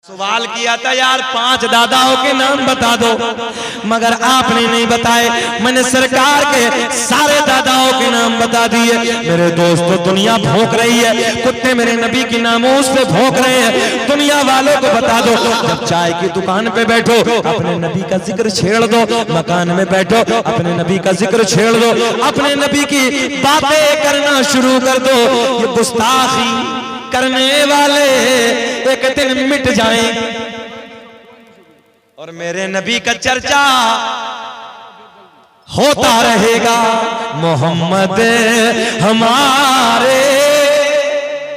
सवाल किया था यार 5 दादाओं के नाम बता दो, मगर आपने नहीं बताए। मैंने सरकार के सारे दादाओं के नाम बता दिए। मेरे दोस्तों, दुनिया भौंक रही है, कुत्ते मेरे नबी की नामोस पे भौंक रहे हैं। दुनिया वालों को बता दो, जब चाय की दुकान पे बैठो अपने नबी का जिक्र छेड़ दो, मकान में बैठो अपने नबी का जिक्र छेड़ दो, अपने नबी की बातें करना शुरू कर दो। ये गुस्ताखी करने वाले एक दिन मिट जाएंगे और मेरे नबी का चर्चा होता रहेगा। मोहम्मद हमारे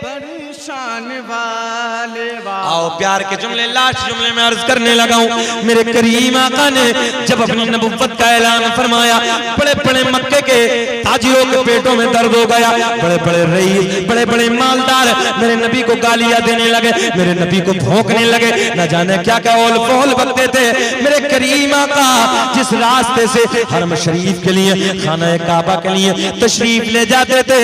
बड़ी शान वाले। आओ प्यार के जुमले लास्ट जुमले में अर्ज करने लगा हूं। मेरे करीम आका ने जब अपनी नबुव्वत का ऐलान फरमाया, बड़े बड़े मक्के के ताजिरों के पेटों में दर्द हो गया। बड़े बड़े रईस, बड़े बड़े मालदार मेरे नबी को गालियां देने लगे, मेरे नबी को भौंकने लगे, न जाने क्या क्या ओल पोल बकते थे। मेरे करीम आका जिस रास्ते से हरम शरीफ के लिए, खाना काबा के लिए तशरीफ ले जाते थे,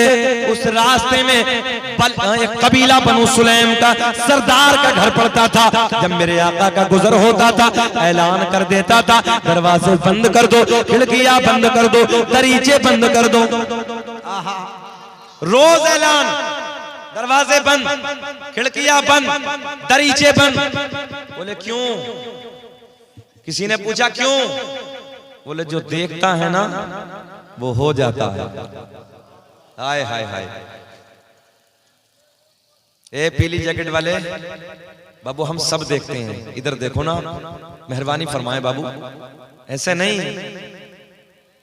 उस रास्ते में एक कबीला बनु सुलैम का सरदार का घर पड़ता था। जब मेरे आका का गुजर होता था, ऐलान कर देता था, दरवाजे बंद कर दो, खिड़कियां बंद कर दो, दरीचे बंद कर दो। रोज ऐलान, दरवाजे बंद, खिड़कियां बंद, दरीचे बंद। बोले क्यों? किसी ने पूछा क्यों? बोले जो देखता है ना वो हो जाता है। हाय हाय हाय। ए पीली जैकेट वाले बाबू, हम सब देखते हैं, इधर देखो ना, मेहरबानी फरमाए बाबू, ऐसे नहीं।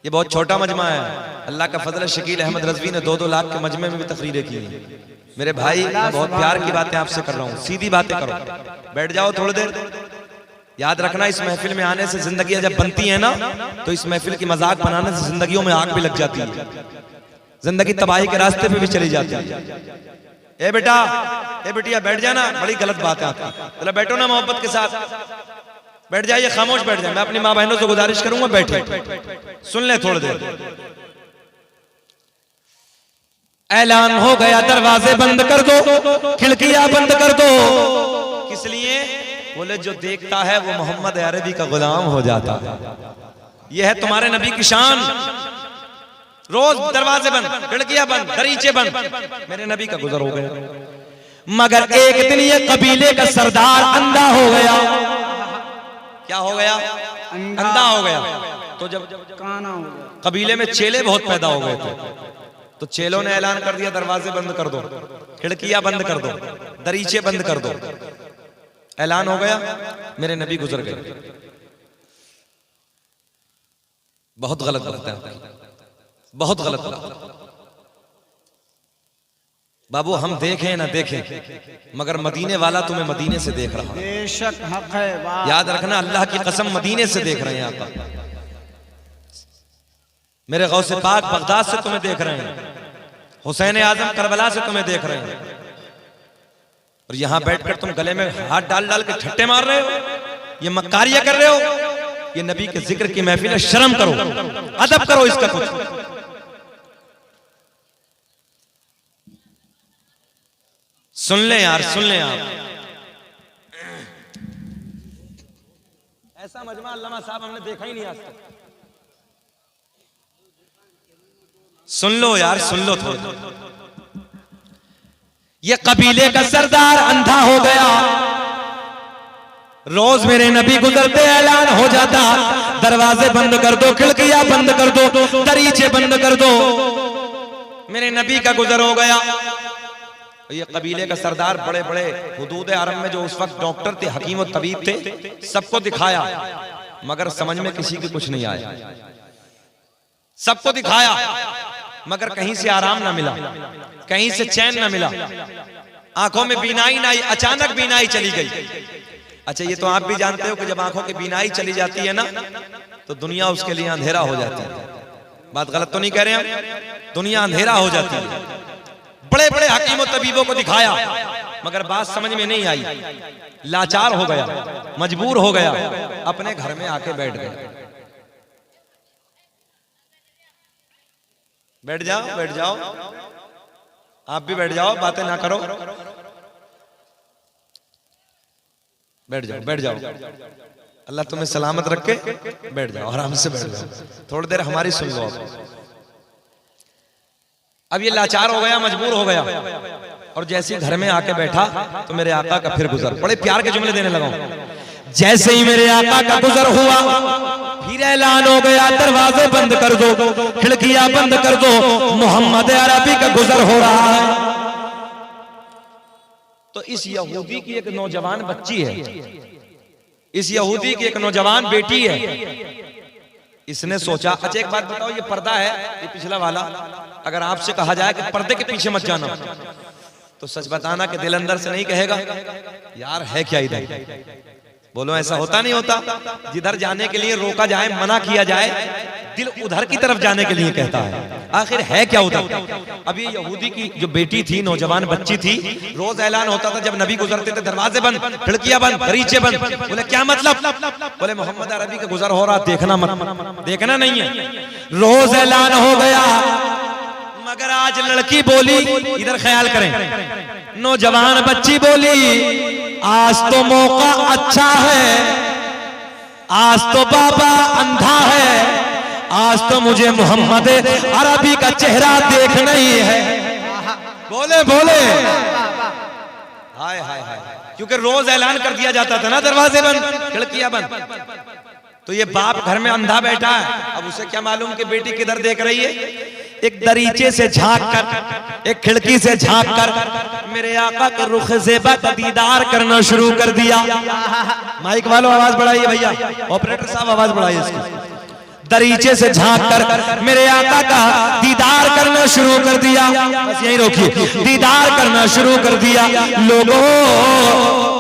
ये बहुत छोटा मजमा है, अल्लाह का फजल है। शकील अहमद रजवी ने 2-2 लाख के मजमे में भी तकरीरें की हैं। मेरे भाई, मैं बहुत प्यार की बातें आपसे कर रहा हूँ, सीधी बातें करो, बैठ जाओ थोड़ी देर। याद रखना, इस महफिल में आने से जिंदगी जब बनती है ना, तो इस महफिल की मजाक बनाने से जिंदगियों में आग भी लग जाती है, जिंदगी तबाही के रास्ते पे भी चली जाती है। ए बेटा, ए बिटिया बैठ जाना, बड़ी गलत बात है आपकी। चलो बैठो ना मोहब्बत के साथ, बैठ जाइए, खामोश बैठ जाए। मैं अपनी माँ बहनों से गुजारिश करूंगा, बैठे सुन ले थोड़ी देर। ऐलान हो गया, दरवाजे बंद कर दो, खिड़कियां बंद कर दो। किस लिए? बोले जो देखता है वो मोहम्मद अरबी का गुलाम हो जाता है। यह है तुम्हारे नबी की शान। रोज दरवाजे बंद, खिड़कियां बंद, दरीचे बंद। मेरे नबी का गुजर हो गया, मगर एक दिन ये कबीले का सरदार अंधा हो गया। क्या हो गया? अंधा हो गया। तो जब काना हो गया, कबीले में चेले बहुत पैदा हो गए थे, तो चेलों ने ऐलान कर दिया, दरवाजे बंद कर दो, खिड़कियां बंद कर दो, दरीचे बंद कर दो। ऐलान हो गया, मेरे नबी गुजर गए। बहुत गलत बात है, बहुत गलत बात। बाबू हम देखें ना देखें, मगर मदीने वाला तुम्हें मदीने से देख रहा है। बेशक हक है। याद रखना, अल्लाह की कसम मदीने से देख रहे हैं आका। मेरे गौसे पाक बगदाद से तुम्हें देख रहे हैं, हुसैन आजम करबला से तुम्हें देख रहे हैं, और यहां बैठकर तुम गले में हाथ डाल डाल के ठट्टे मार रहे हो, ये मक्कारियां कर रहे हो। ये नबी के जिक्र की महफिल है, शर्म करो, अदब करो इसका कुछ। सुन ले यार, सुन ले आप। ऐसा मजमा अल्लामा साहब हमने देखा ही नहीं आज तक। सुन लो यार, सुन लो थोड़ा। ये कबीले का सरदार अंधा हो गया। रोज मेरे नबी गुजरते ऐलान हो जाता, दरवाजे बंद कर दो, खिड़कियां बंद कर दो, दरीचे बंद कर दो। मेरे नबी का गुजर हो गया। ये कबीले का सरदार बड़े बड़े हुदूद अरब में जो उस वक्त डॉक्टर थे, हकीम और तबीब थे, सबको दिखाया, मगर समझ में किसी की कुछ नहीं आया। सबको दिखाया, मगर कहीं से आराम ना मिला, कहीं से चैन ना मिला, आंखों में बीनाई ना आई, अचानक बीनाई चली गई। अच्छा, ये तो आप भी जानते हो कि जब आंखों की बीनाई चली जाती है ना, तो दुनिया उसके लिए अंधेरा हो जाती है। बात गलत तो नहीं कह रहे हम? दुनिया अंधेरा हो जाती है। बड़े बड़े हकीमों तबीबों को दिखाया, मगर बात समझ में नहीं आई, लाचार हो गया, मजबूर हो गया, अपने घर में आके बैठ गए। बैठ जाओ, बैठ जाओ, आप भी बैठ जाओ, बातें ना करो। बैठ जाओ बैठ जाओ, अल्लाह तुम्हें सलामत रखे, बैठ जाओ आराम से बैठ जाओ, थोड़ी देर हमारी सुन लो। अब ये लाचार हो गया, मजबूर हो गया, और जैसे ही घर में आके बैठा तो मेरे आका का फिर गुजर, बड़े प्यार के जुमले देने लगा। जैसे ही मेरे आका का गुजर हुआ फिर ऐलान हो गया, दरवाजे बंद कर दो, खिड़कियां बंद कर दो, मोहम्मद अरबी का गुजर हो रहा है। तो इस यहूदी की एक नौजवान बच्ची है, इस यहूदी की एक नौजवान बेटी है। इसने सोचा, अच्छा एक बात बताओ, ये पर्दा है, ये पिछला वाला, अगर आपसे कहा जाए कि पर्दे के पीछे मत जाना, तो सच बताना कि दिल अंदर से नहीं कहेगा यार है क्या इधर? बोलो ऐसा होता नहीं होता? जिधर जाने के लिए रोका जाए, मना किया जाए, दिल उधर की तरफ जाने के लिए कहता है। आखिर है क्या उधर? अब ये यहूदी की जो बेटी थी, नौजवान बच्ची थी, रोज ऐलान होता था जब नबी गुजरते थे, दरवाजे बंद, खिड़कियां बंद, दरीचे बंद। बोले क्या मतलब? बोले मोहम्मद अरबी का गुजर हो रहा, देखना मत, देखना नहीं है। रोज ऐलान हो गया, मगर आज लड़की बोली, इधर ख्याल करें, नौजवान बच्ची बोली, आज तो मौका अच्छा है, आज तो बाबा अंधा है, आज तो मुझे मोहम्मद अरबी का चेहरा देखना ही है। बोले बोले हाय हाय हाय, क्योंकि रोज ऐलान कर दिया जाता था ना, दरवाजे बंद, खिड़कियां बंद। तो ये बाप घर में अंधा बैठा है, अब उसे क्या मालूम कि बेटी किधर देख रही है? एक दरीचे से झांक कर, एक खिड़की से झांक कर मेरे आका के रुख ज़ेबा का दीदार करना शुरू कर दिया। माइक वालों आवाज बढ़ाइए भैया, ऑपरेटर साहब आवाज बढ़ाइए इसकी। दरीचे से झांक कर मेरे आका का दीदार करना शुरू कर दिया। बस यहीं रोकिए, दीदार करना शुरू कर दिया। लोगों,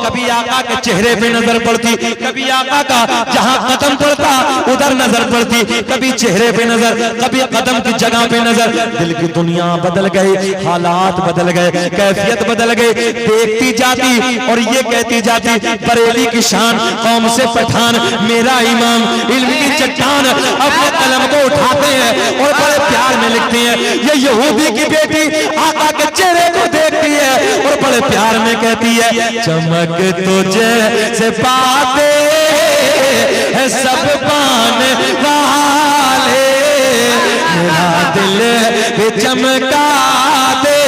कभी आका के चेहरे पे नजर पड़ती, कभी आका का जहां कदम पड़ता उधर नजर पड़ती, कभी चेहरे पे नजर, कभी कदम की जगह पे नजर। दिल की दुनिया बदल गई, हालात बदल गए, कैफियत बदल गई। देखती जाती और ये कहती जाती, बरेली की शान, कौम से पठान, मेरा इमाम, इल्म की चट्टान। अपने कलम को उठाते हैं और बड़े प्यार में लिखते हैं। ये यहूदी की बेटी आका के चेहरे को देखती है और बड़े प्यार में कहती है, चमक तुझे से पाते है सब पाने वाले, मेरा दिल भी चमका दे,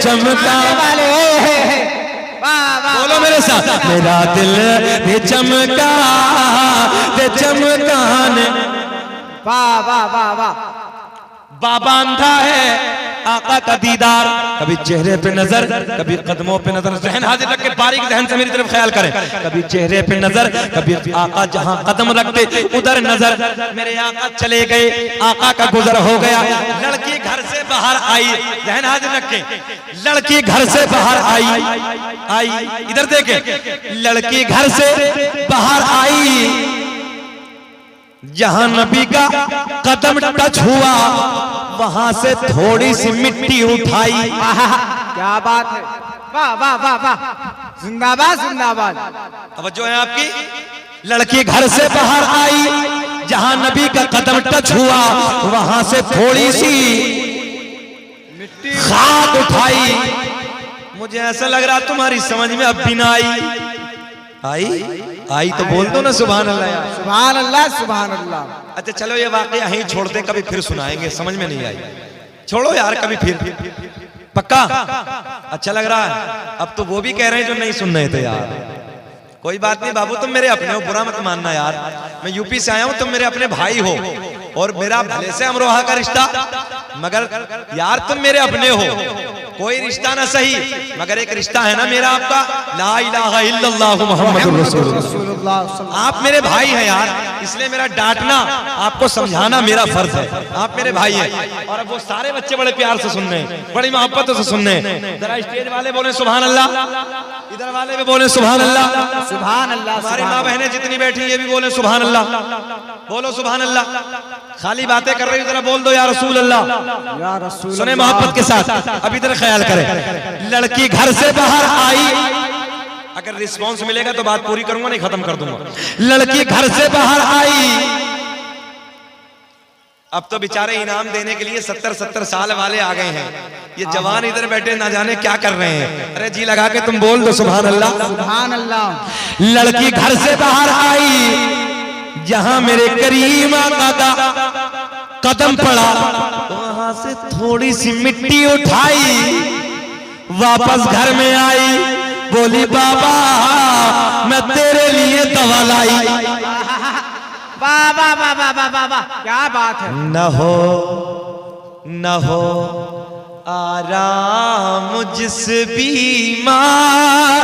चमका वाले। बोलो मेरे साथ, मेरा दिल भी चमका दे, चमकाने। वाह वाह वाह वाह। बाबा अंधा है, आका का दीदार, कभी चेहरे पे नजर, कभी कदमों पे नजर। जहन हाजिर रख के बारीक जहन से मेरी तरफ ख्याल करें। कभी चेहरे पे नजर, कभी आका जहां कदम रखते उधर नजर। मेरे आका चले गए, आका का गुजर हो गया। लड़की घर से बाहर आई, जहन हाजिर रखे, लड़की घर से बाहर आई, इधर देखे, लड़की घर से बाहर आई, जहां नबी का कदम टच हुआ वहां से थोड़ी सी मिट्टी उठाई। क्या बात है, वाह वाह वाह वाह, जिंदाबाद जिंदाबाद। तवज्जो है आपकी। लड़की घर से बाहर आई, जहां नबी का कदम टच हुआ वहां से थोड़ी सी खाक उठाई। मुझे ऐसा लग रहा तुम्हारी समझ में अब भी ना आई तो बोल दो ना सुभान अल्लाह यार। सुभान अल्लाह सुभान अल्लाह। अच्छा चलो ये वाकया यहीं छोड़ते, कभी फिर सुनाएंगे, समझ में नहीं आई, छोड़ो यार, कभी फिर। पक्का अच्छा लग रहा है? अब तो वो भी कह रहे हैं जो नहीं सुन रहे थे यार। कोई बात नहीं बाबू, तुम मेरे अपने हो, बुरा मत मानना यार। मैं यूपी से आया हूं, तुम मेरे अपने भाई हो और मेरा भले से अमरोहा का रिश्ता, मगर यार तुम मेरे अपने हो। कोई रिश्ता ना सही मगर एक रिश्ता है ना मेरा आपका, ला इलाहा इल्लल्लाह मुहम्मदुर रसूलुल्लाह। आप मेरे भाई हैं यार, इसलिए मेरा डांटना, आपको समझाना मेरा फर्ज है। आप मेरे भाई हैं। और अब वो सारे बच्चे बड़े प्यार से सुन रहे हैं, बड़ी मोहब्बतों से सुन रहे हैं। जरा स्टेज वाले बोले सुभान अल्लाह, इधर वाले भी बोले सुभान अल्लाह, सुभान अल्लाह। हमारी माँ बहनें जितनी बैठी ये भी बोले सुभान अल्लाह। बोलो सुभान अल्लाह। खाली बातें कर रही हो, जरा बोल दो या रसूल अल्लाह, या रसूल। सुने मोहब्बत के साथ। अब इधर ख्याल करें, लड़की घर से बाहर आई, अगर रिस्पांस मिलेगा तो बात पूरी करूंगा, नहीं खत्म कर दूंगा। लड़की घर से बाहर आई, अब तो बेचारे इनाम देने के लिए 70-70 साल वाले आ गए हैं। ये जवान इधर बैठे ना जाने क्या कर रहे हैं। अरे जी लगा के तुम बोल दो सुभान अल्लाह। सुभान अल्लाह। लड़की घर से बाहर आई, जहां मेरे करीम आका का कदम पड़ा, वहां से थोड़ी सी मिट्टी उठाई, वापस घर में आई, बोली बाबा मैं तेरे लिए दवा लाई। वाह वाह वाह वाह वाह वाह वाह, क्या बात है। न हो आराम जिस बीमार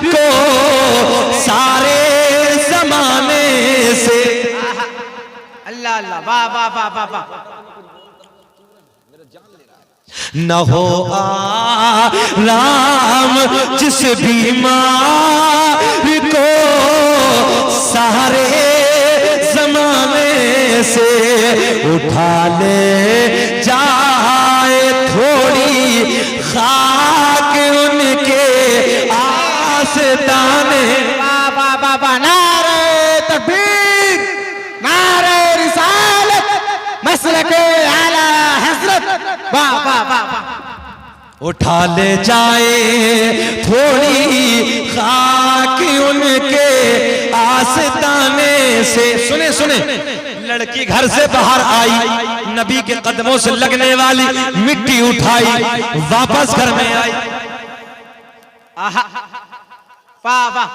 को सारे जमाने से। अल्लाह अल्लाह, वाह वाह वाह वाह वाह। न हो आराम जिस बीमार को सारे जमाने से, उठा ले जाए थोड़ी खाक उनके आस्ताने। वाह वाह वाह वाह, नारे तकबीर, नारे रिसालत, मसलके आला हज़रत। वाह वाह वाह वाह। उठा ले जाए थोड़ी खाक उनके आस्ताने से। सुने सुने, लड़की घर से बाहर आई, नबी के कदमों से लगने वाली मिट्टी उठाई, वापस घर में आई। आहा, वाह वाह।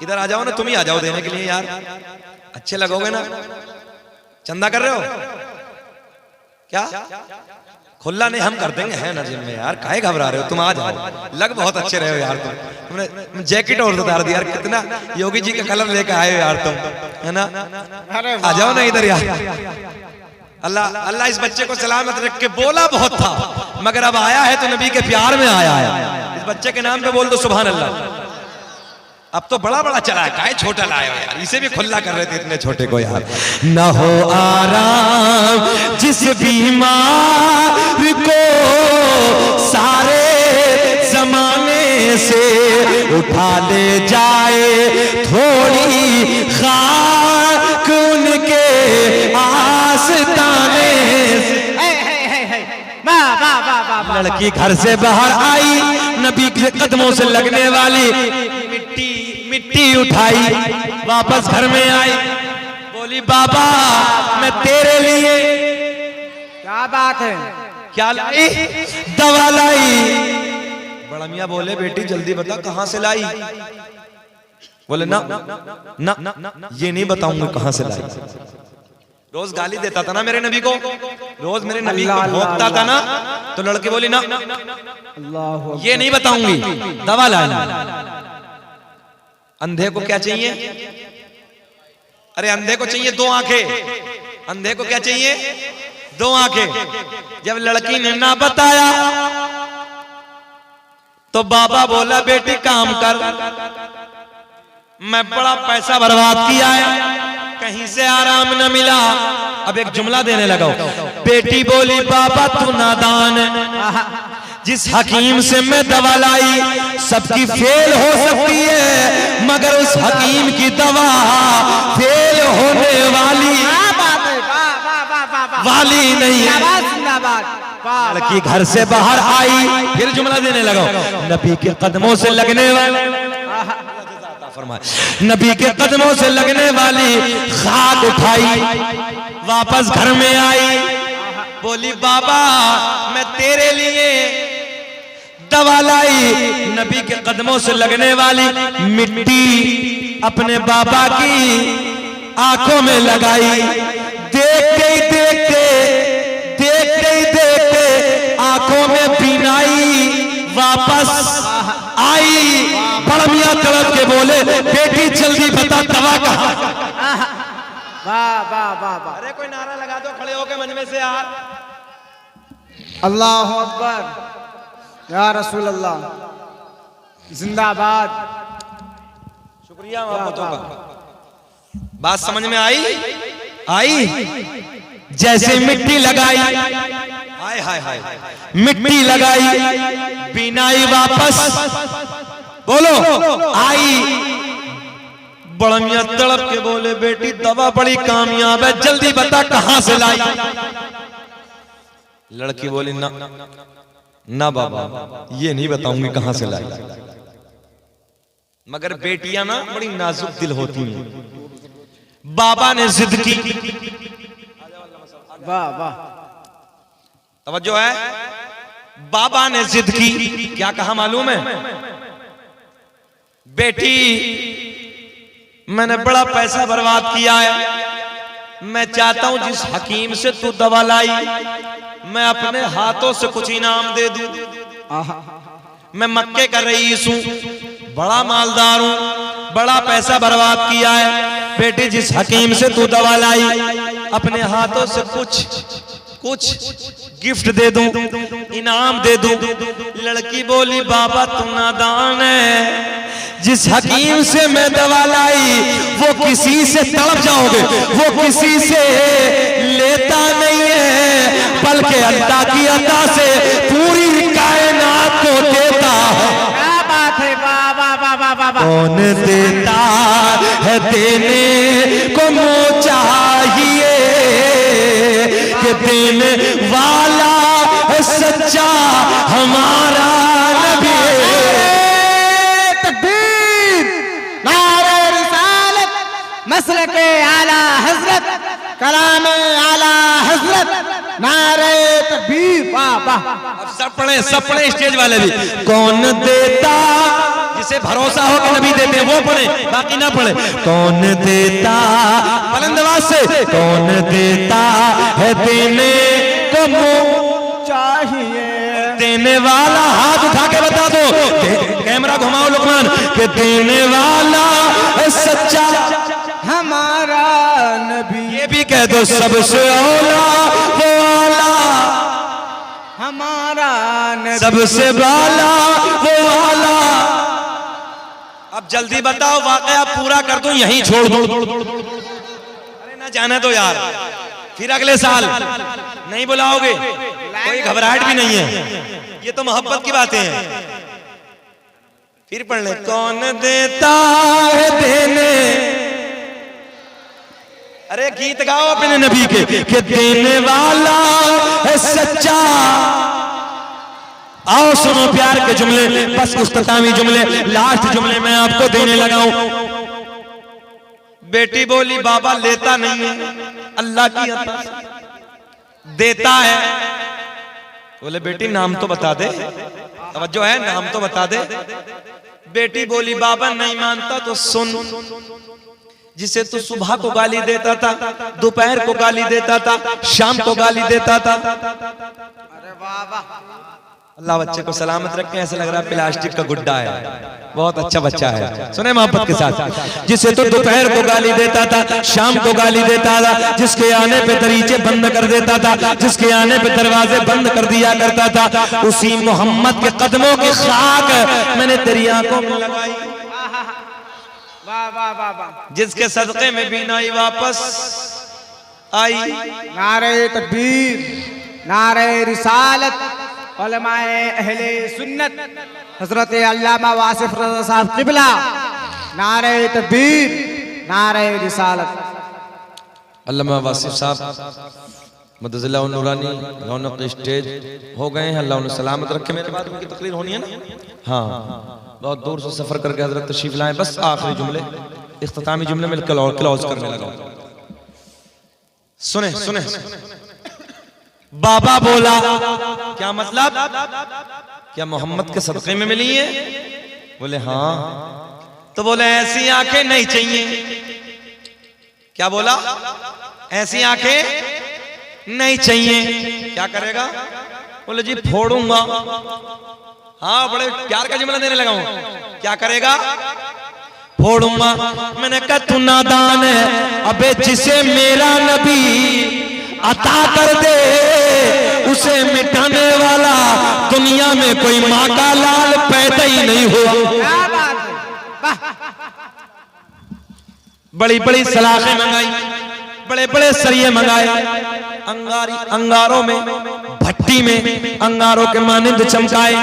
इधर आ जाओ ना, तुम ही आ जाओ देने के लिए यार, अच्छे लगोगे ना। चंदा कर रहे हो क्या? खुला नहीं, हम कर देंगे, है ना जिम में यार, काहे घबरा रहे हो, तुम आ जाओ। लग बहुत अच्छे रहे हो यार तुमने जैकेट और उतार दिया यार, कितना योगी जी का कलर लेकर आए हो यार तुम, है ना। आ जाओ ना इधर यार। अल्लाह अल्लाह इस बच्चे को सलामत रख के। बोला बहुत था मगर अब आया है तो नबी के प्यार में आया है। इस बच्चे के नाम पे बोल दो सुभान अल्लाह। अब तो बड़ा बड़ा चला है, काहे छोटा लाए हो यार, इसे भी खुला कर रहे थे इतने छोटे को यार। न हो आराम जिस बीमार को सारे जमाने से, उठा ले जाए थोड़ी खाक उनके आस्ताने से। वाह वाह वाह वाह वाह। लड़की घर से बाहर आई, नबी के कदमों से लगने वाली मिट्टी उठाई, वापस घर में आई, बोली बाबा मैं तेरे लिए। क्या बात है। क्या लाई? दवा लाई। बड़ा मियाँ बोले बेटी जल्दी बता कहां से लाई। बोले ना ना ना ये नहीं बताऊंगा कहां से लाई। रोज गाली देता था ना मेरे नबी को, रोज मेरे नबी को भोंकता था ना, तो लड़की बोली ना अल्लाह, ये नहीं बताऊंगी, दवा लाई। अंधे को क्या चाहिए? अरे अंधे को चाहिए दो आंखें। अंधे को क्या चाहिए? दो आंखें। जब लड़की ने ना बताया तो बाबा बोला बेटी काम कर, मैं बड़ा पैसा बर्बाद किया है, कहीं से आराम न मिला। अब एक जुमला देने लगा। बेटी बोली बाबा तू नादान है, जिस हकीम से मैं दवा लाई सबकी फेल हो सकती है, मगर उस हकीम की दवा फेल होने वाली नहीं है। लड़की घर से बाहर आई, फिर जुमला देने लगा। नबी के कदमों से लगने वाले, नबी के कदमों से लगने वाली खाक उठाई, वापस घर में आई, बोली बाबा मैं तेरे लिए दवा लाई। नबी के कदमों से लगने वाली मिट्टी अपने बाबा की आंखों में लगाई। देखते ही देखते आंखों में बीनाई वापस आई। बड़ा मियां तड़प के बोले बेटी जल्दी बता दवा कहां। वाह वाह वाह वाह। अरे कोई नारा लगा दो खड़े होके मंच में से यार। अल्लाह अकबर, या रसूल अल्लाह, जिंदाबाद। शुक्रिया मोहब्बतों का। बात समझ में आई? जैसे मिट्टी लगाई, हाय हाय हाय, मिट्टी लगाई, बीनाई वापस बोलो आई। बड़ा मियां तड़प के बोले बेटी दवा बड़ी कामयाब है, जल्दी बता कहां से लाई। लड़की बोली ना ना बाबा, ये नहीं बताऊंगी कहां से लाई। मगर बेटियां ना बड़ी नाजुक दिल होती हैं। बाबा ने जिद की, वाह वाह, तवज्जो है, बाबा ने जिद की। क्या कहा मालूम है? बेटी मैंने बड़ा पैसा बर्बाद किया है, मैं चाहता हूं जिस हकीम से तू दवा लाई मैं अपने हाथों से कुछ इनाम दे दूं। मैं मक्के का रईस हूं, बड़ा मालदार हूं, बड़ा पैसा बर्बाद किया है, बेटी जिस हकीम से तू दवा लाई अपने हाथों से कुछ गिफ्ट दे दूं, इनाम दे दूं। लड़की बोली बाबा तू नादान है, जिस हकीम से मैं दवा लाई वो किसी से तड़प जाओगे, वो किसी से लेता नहीं है, बल्कि अल्लाह की अता से पूरी कायनात को देता है। क्या बात है, वाह वाह वाह वाह वाह। कौन देता है देने को मुँह चाहिए, कि देने वाला है सच्चा हमारा नबी। तकबीर, नारे रिसालत, मसलके आला हजरत, कलाम आला हजरत, नारे तकबीर, वाह वाह। अब सब पढ़े स्टेज वाले भी। कौन देता, जिसे भरोसा हो कि नबी देते हैं वो पढ़े, बाकी ना पढ़े। कौन देता, बुलंद आवाज से, कौन देता है देने को मुँह चाहिए, देने वाला हाथ उठा के बता दो, कैमरा घुमाओ लुकमान, कि देने वाला है सच्चा हमारा नबी। ये भी कह दो सबसे औला वो आला, हमारा नबी सबसे बाला वो आला। अब जल्दी बताओ, वाकया पूरा कर दो, यहीं छोड़ दो। अरे ना जाने दो यार, फिर अगले साल नहीं बुलाओगे, कोई घबराहट भी नहीं है, ये तो मोहब्बत की बातें हैं। फिर पढ़ ले, कौन देता है देने, अरे गीत गाओ अपने नबी के, कि देने वाला है सच्चा। आओ सुनो प्यार के जुमले, बस इख्तितामी जुमले, लास्ट जुमले मैं आपको देने लगा हूं। बेटी बोली बाबा लेता नहीं है, अल्लाह की अता से देता है। बोले बेटी नाम तो बता दे, तवज्जो है, नाम तो बता दे। बेटी बोली बाबा नहीं मानता तो सुन, जिसे तू सुबह को गाली देता था, दोपहर को गाली देता था, शाम को गाली देता था। अरे वाह वाह, अल्लाह बच्चे को सलामत रखे, ऐसा लग रहा है प्लास्टिक का गुड्डा है, बहुत अच्छा बच्चा है। सुने मोहब्बत के साथ, जिसे तो दोपहर को गाली देता था, शाम को गाली देता था, जिसके आने पे दरीचे बंद कर देता था, जिसके आने पे दरवाजे बंद कर दिया करता था, उसी मोहम्मद के कदमों की खाक मैंने तेरी आंखों में लगाई। वाह वाह वाह वाह, जिसके सदक़े में बीनाई वापस आई। नारे तकबीर, नारे रिसालत, उलमाए अहले सुन्नत, हजरत अल्लामा वासिफ रज़ा साहब क़िबला, नारे तकबीर, नारे रिसालत। अल्लामा वासिफ साहब मदज़िल्लाह नूरानी रौनक स्टेज हो गए हैं, अल्लाह उन्हें सलामत रखे। मेरे बाद उनकी तकरीर होनी है ना, हाँ, बहुत दूर से सफर करके हजरत तशरीफ लाए। बस आखिरी जुमले, इख्तितामी जुमले में क्लोज करने लगा। सुने सुने, बाबा बोला क्या मतलब, क्या मोहम्मद के सदक़े में मिली है? बोले हाँ। तो बोले ऐसी आंखें नहीं चाहिए। क्या बोला? ऐसी आंखें नहीं चाहिए। क्या करेगा? बोले जी फोड़ूंगा। हाँ, बड़े प्यार का जुमला देने लगा हूं। क्या करेगा? फोड़ूंगा। मैंने कहा तू नादान है, अबे जिसे मेरा नबी अता कर दे उसे मिटाने वाला दुनिया में कोई माँ का लाल पैदा ही नहीं हुआ। क्या बात है, वाह। बड़ी बड़ी सलाखें मंगाई, बड़े बड़े सरिये मंगाए, अंगारों में, भट्टी में अंगारों के मानिंद चमकाए।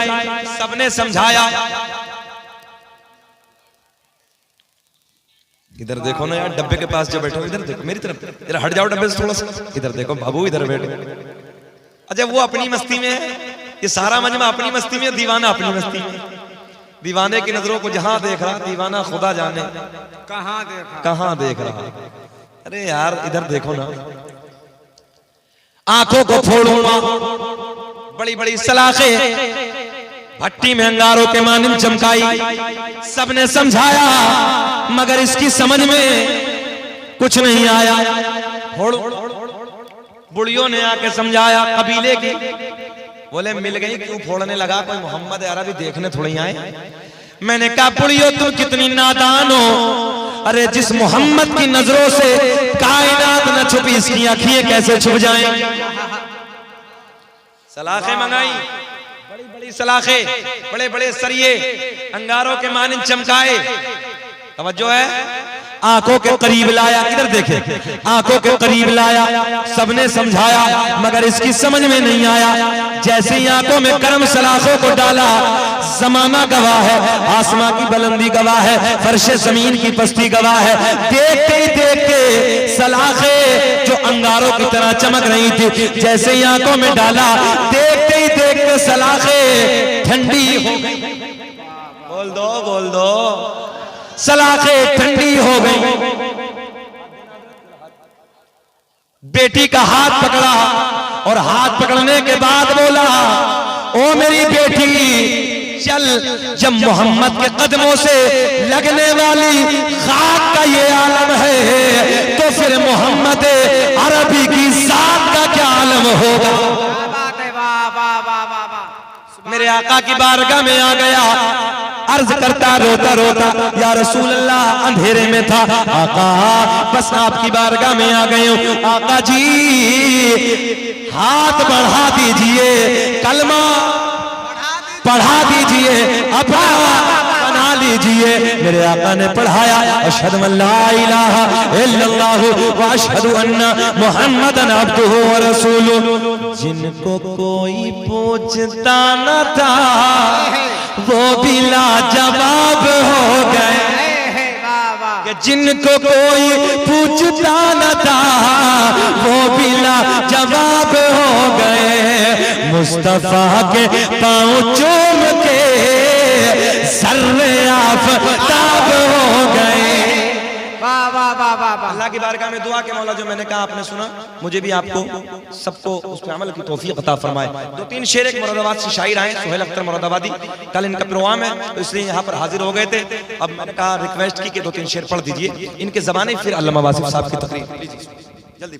सबने समझाया। इधर देखो ना यार, डब्बे के पास जो बैठो, इधर देखो मेरी तरफ, इधर हट जाओ डब्बे से थोड़ा सा, इधर देखो बाबू, इधर बैठो। अच्छा वो अपनी मस्ती में है, ये सारा मजमा अपनी मस्ती में, दीवाना अपनी मस्ती में। दीवाने की नजरों को जहां देख रहा, दीवाना खुदा जाने कहां देख रहा। अरे यार इधर देखो ना, आंखों को फोड़ूंगा, बड़ी बड़ी सलाखें भट्टी में अंगारों के मानिंद चमकाई, सबने समझाया मगर इसकी समझ में कुछ नहीं आया। बुढ़ियों ने आके समझाया कबीले की, बोले मिल गई क्यों फोड़ने लगा, कोई मोहम्मद अरबी देखने थोड़ी आए। मैंने कहा बुढ़ियों तुम कितनी नादान हो, अरे जिस मोहम्मद की नजरों से कायनात न छुपी, इसकी आंखें कैसे छुप जाएं। सलाखें मंगाई, बड़ी बड़ी सलाखें, बड़े बड़े सरिये अंगारों के मानिंद चमकाए। तवज्जो है, आंखों के करीब लाया, इधर देखे, आंखों के करीब लाया, सबने समझाया मगर इसकी समझ में नहीं आया। जैसे ही आंखों में कर्म सलाखों को डाला, ज़माना गवाह है, आसमां की बुलंदी गवाह है, फर्शे ज़मीन की पस्ती गवाह है। देखते ही देखते सलाखें जो अंगारों की तरह चमक रही थी, जैसे ही आंखों में डाला, देखते ही देखते सलाखें ठंडी हो गई। बोल दो सलाखें ठंडी हो गई। बेटी का हाथ पकड़ा और हाथ पकड़ने के बाद बोला, ओ मेरी बेटी चल, जब मोहम्मद के कदमों से लगने वाली खाक का ये आलम है, तो फिर मोहम्मद अरबी की जात का क्या आलम होगा। मेरे आका की बारगाह में आ गया, अर्ज करता रोता रोता, या रसूल अल्लाह अंधेरे में था, आका बस आपकी बारगाह में आ गए हूं। आका जी हाथ बढ़ा दीजिए, कलमा पढ़ा दीजिए, अपना बना लीजिए। मेरे आका ने पढ़ाया, अशहदु अल्ला इलाहा इल्लल्लाहु व अशहदु अन्ना मुहम्मदन अब्दुहु व रसूलुहु। जिनको कोई पूछता न था वो भी लाजवाब हो गए, जिनको कोई पूछता न था वो भी लाजवाब हो गए। मुस्तफा के पाँव चूम के सर्रे आफताब हो गए। अल्लाह की बारगाह में दुआ के मौला, जो मैंने कहा आपने सुना, मुझे भी आपको सबको उस पर अमल की तौफीक अता फरमाए। 2-3 शेर एक मुरादाबाद से शायर आए, सुहेल अख्तर मुरादाबादी, कल इनका प्रोग्राम है तो इसलिए यहाँ पर हाजिर हो गए थे। अब मैंने कहा रिक्वेस्ट की कि 2-3 शेर पढ़ दीजिए, इनके ज़बाने फिर अल्लामा वासिफ साहब की तकरीर जल्दी।